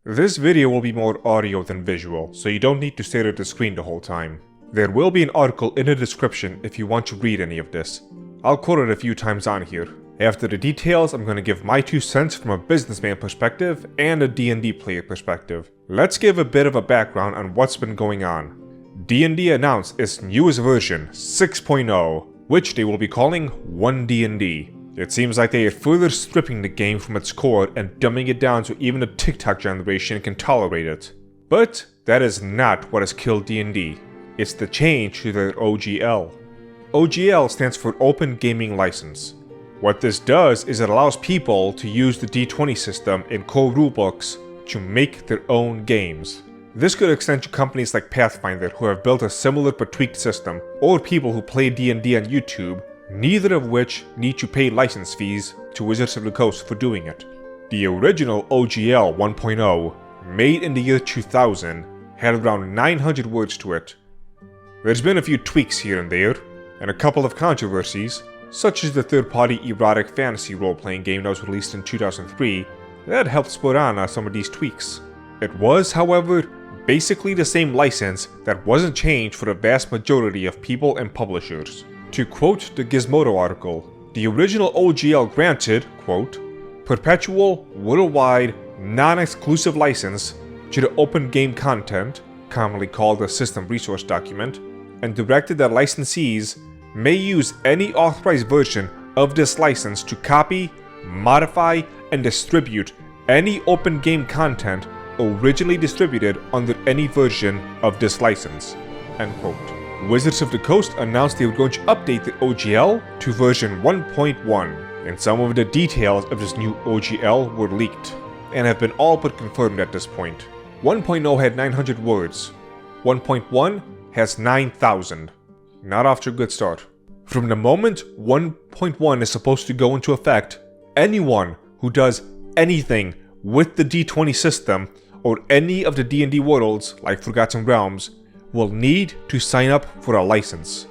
This video will be more audio than visual, so you don't need to stare at the screen the whole time. There will be an article in the description if you want to read any of this. I'll quote it a few times on here. After the details, I'm going to give my 2 cents from a businessman perspective and a D&D player perspective. Let's give a bit of a background on what's been going on. D&D announced its newest version, 6.0, which they will be calling 1D&D. It seems like they are further stripping the game from its core and dumbing it down so even the TikTok generation can tolerate it. But that is not what has killed D&D. It's the change to their OGL. OGL stands for Open Gaming License. What this does is it allows people to use the D20 system in core rulebooks to make their own games. This could extend to companies like Pathfinder who have built a similar but tweaked system, or people who play D&D on YouTube, neither of which need to pay license fees to Wizards of the Coast for doing it. The original OGL 1.0, made in the year 2000, had around 900 words to it. There's been a few tweaks here and there, and a couple of controversies, such as the third-party erotic fantasy role-playing game that was released in 2003, that helped spur on some of these tweaks. It was, however, basically the same license that wasn't changed for the vast majority of people and publishers. To quote the Gizmodo article, the original OGL granted, quote, perpetual, worldwide, non-exclusive license to the open game content, commonly called a system resource document, and directed that licensees may use any authorized version of this license to copy, modify, and distribute any open game content originally distributed under any version of this license, end quote. Wizards of the Coast announced they were going to update the OGL to version 1.1, and some of the details of this new OGL were leaked, and have been all but confirmed at this point. 1.0 had 900 words, 1.1 has 9,000. Not off to a good start. From the moment 1.1 is supposed to go into effect, anyone who does anything with the D20 system or any of the D&D worlds like Forgotten Realms will need to sign up for a license.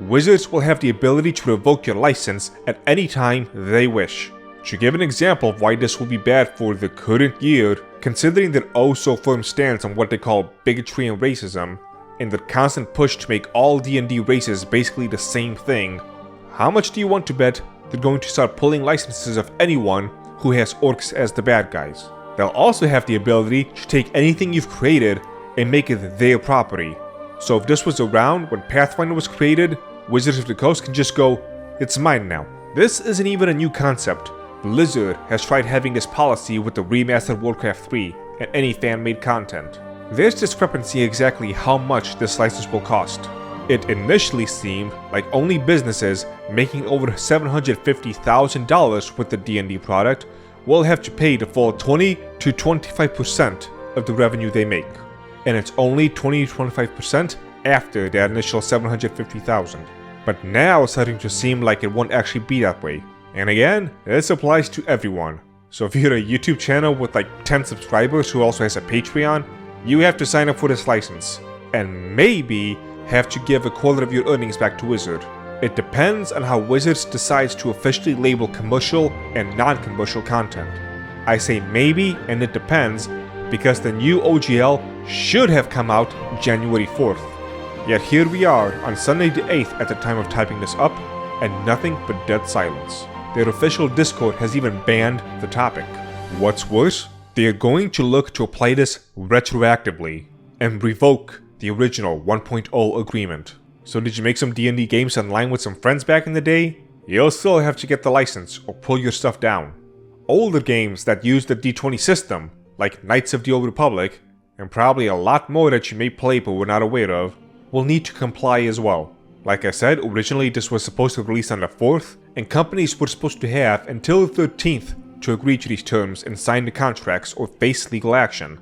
Wizards will have the ability to revoke your license at any time they wish. To give an example of why this will be bad for the current year, considering their oh-so-firm stance on what they call bigotry and racism, and their constant push to make all D&D races basically the same thing, how much do you want to bet they're going to start pulling licenses of anyone who has orcs as the bad guys? They'll also have the ability to take anything you've created and make it their property. So if this was around when Pathfinder was created, Wizards of the Coast can just go, it's mine now. This isn't even a new concept. Blizzard has tried having this policy with the remastered Warcraft 3 and any fan-made content. There's discrepancy exactly how much this license will cost. It initially seemed like only businesses making over $750,000 with the D&D product will have to pay the full 20 to 25% of the revenue they make. And it's only 20 to 25% after that initial $750,000. But now it's starting to seem like it won't actually be that way. And again, this applies to everyone. So if you're a YouTube channel with like 10 subscribers who also has a Patreon, you have to sign up for this license. And maybe have to give a quarter of your earnings back to Wizard. It depends on how Wizards decides to officially label commercial and non-commercial content. I say maybe and it depends because the new OGL should have come out January 4th. Yet here we are on Sunday the 8th at the time of typing this up, and nothing but dead silence. Their official Discord has even banned the topic. What's worse, they are going to look to apply this retroactively and revoke the original 1.0 agreement. So did you make some D&D games online with some friends back in the day? You'll still have to get the license or pull your stuff down. Older games that use the D20 system, like Knights of the Old Republic, and probably a lot more that you may play but were not aware of, will need to comply as well. Like I said, originally this was supposed to release on the 4th, and companies were supposed to have until the 13th to agree to these terms and sign the contracts or face legal action.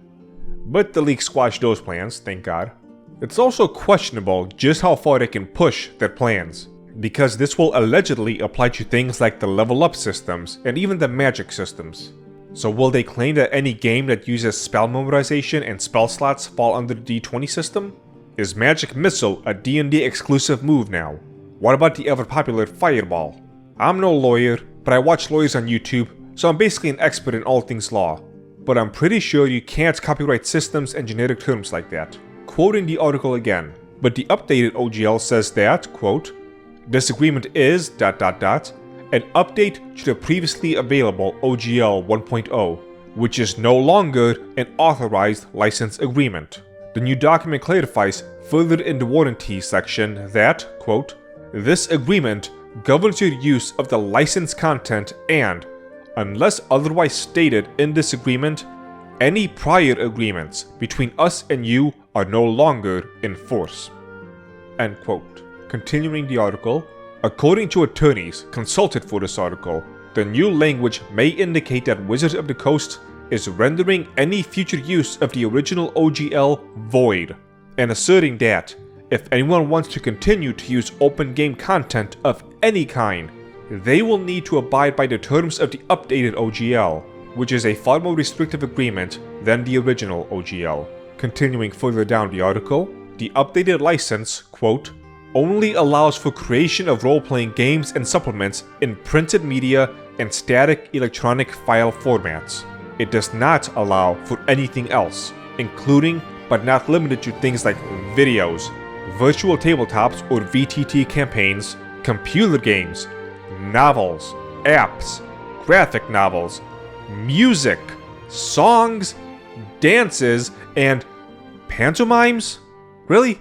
But the leak squashed those plans, thank God. It's also questionable just how far they can push their plans, because this will allegedly apply to things like the level up systems and even the magic systems. So will they claim that any game that uses spell memorization and spell slots fall under the D20 system? Is Magic Missile a D&D exclusive move now? What about the ever popular Fireball? I'm no lawyer, but I watch lawyers on YouTube, so I'm basically an expert in all things law. but I'm pretty sure you can't copyright systems and generic terms like that. Quoting the article again, but the updated OGL says that, quote, "This agreement is ... an update to the previously available OGL 1.0, which is no longer an authorized license agreement." The new document clarifies further in the warranty section that, quote, "This agreement governs your use of the licensed content and, unless otherwise stated in this agreement, any prior agreements between us and you are no longer in force." End quote. Continuing the article, according to attorneys consulted for this article, the new language may indicate that Wizards of the Coast is rendering any future use of the original OGL void, and asserting that if anyone wants to continue to use open game content of any kind, they will need to abide by the terms of the updated OGL, which is a far more restrictive agreement than the original OGL. Continuing further down the article, the updated license, quote, "only allows for creation of role-playing games and supplements in printed media and static electronic file formats. It does not allow for anything else, including but not limited to things like videos, virtual tabletops or VTT campaigns, computer games, novels, apps, graphic novels, music, songs, dances, and pantomimes?" Really?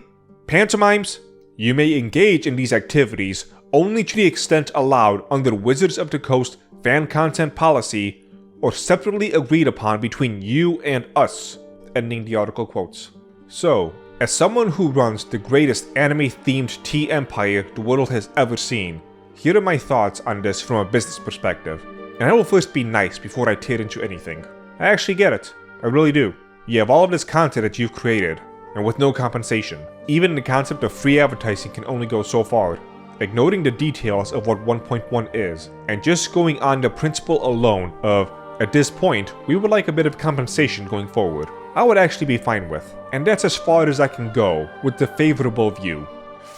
Pantomimes? You may engage in these activities only to the extent allowed under Wizards of the Coast fan content policy or separately agreed upon between you and us. Ending the article quotes. So, as someone who runs the greatest anime-themed tea empire the world has ever seen, here are my thoughts on this from a business perspective. And I will first be nice before I tear into anything. I actually get it. I really do. You have all of this content that you've created, and with no compensation. Even the concept of free advertising can only go so far. Ignoring the details of what 1.1 is, and just going on the principle alone of, at this point, we would like a bit of compensation going forward, I would actually be fine with. And that's as far as I can go with the favorable view.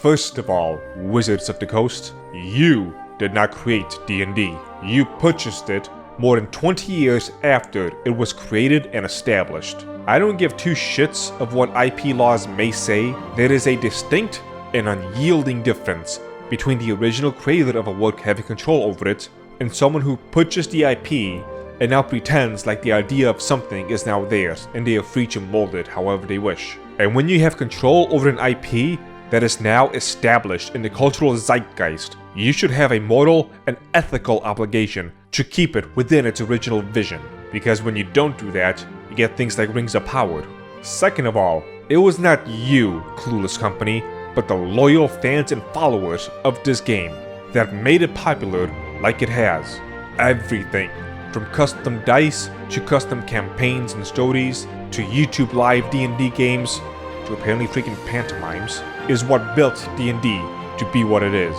First of all, Wizards of the Coast, you did not create D&D. You purchased it more than 20 years after it was created and established. I don't give two shits of what IP laws may say. There is a distinct and unyielding difference between the original creator of a work having control over it and someone who purchased the IP and now pretends like the idea of something is now theirs and they are free to mold it however they wish. And when you have control over an IP that is now established in the cultural zeitgeist, you should have a moral and ethical obligation to keep it within its original vision. Because when you don't do that, you get things like Rings of Power. Second of all, it was not you, clueless company, but the loyal fans and followers of this game that made it popular like it has. Everything, from custom dice, to custom campaigns and stories, to YouTube live D&D games, to apparently freaking pantomimes, is what built D&D to be what it is.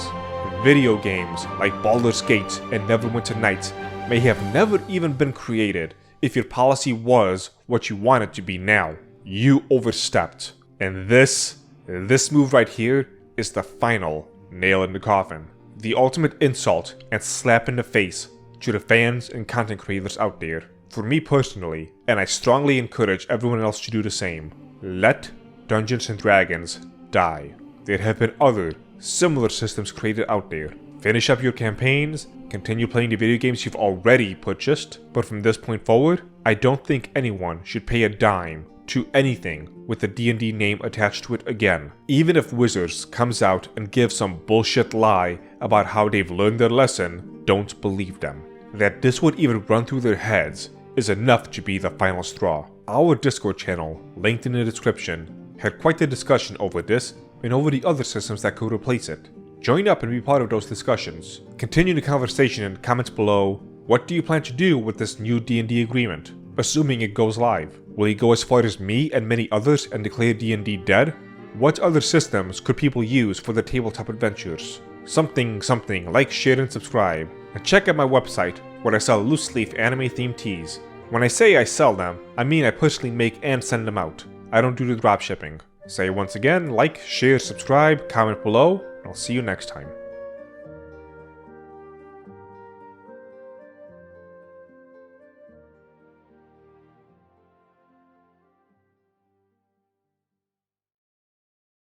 Video games like Baldur's Gate and Neverwinter Nights may have never even been created if your policy was what you want it to be now. You overstepped. And this move right here is the final nail in the coffin. The ultimate insult and slap in the face to the fans and content creators out there. For me personally, and I strongly encourage everyone else to do the same, let Dungeons & Dragons die. There have been other similar systems created out there. Finish up your campaigns, continue playing the video games you've already purchased, but from this point forward, I don't think anyone should pay a dime to anything with the D&D name attached to it again. Even if Wizards comes out and gives some bullshit lie about how they've learned their lesson, don't believe them. That this would even run through their heads is enough to be the final straw. Our Discord channel, linked in the description, had quite the discussion over this and over the other systems that could replace it. Join up and be part of those discussions. Continue the conversation in the comments below. What do you plan to do with this new D&D agreement, assuming it goes live? Will you go as far as me and many others and declare D&D dead? What other systems could people use for their tabletop adventures? Something, like, share, and subscribe. And check out my website, where I sell loose-leaf anime-themed tees. When I say I sell them, I mean I personally make and send them out. I don't do the dropshipping. Say once again, like, share, subscribe, comment below, and I'll see you next time.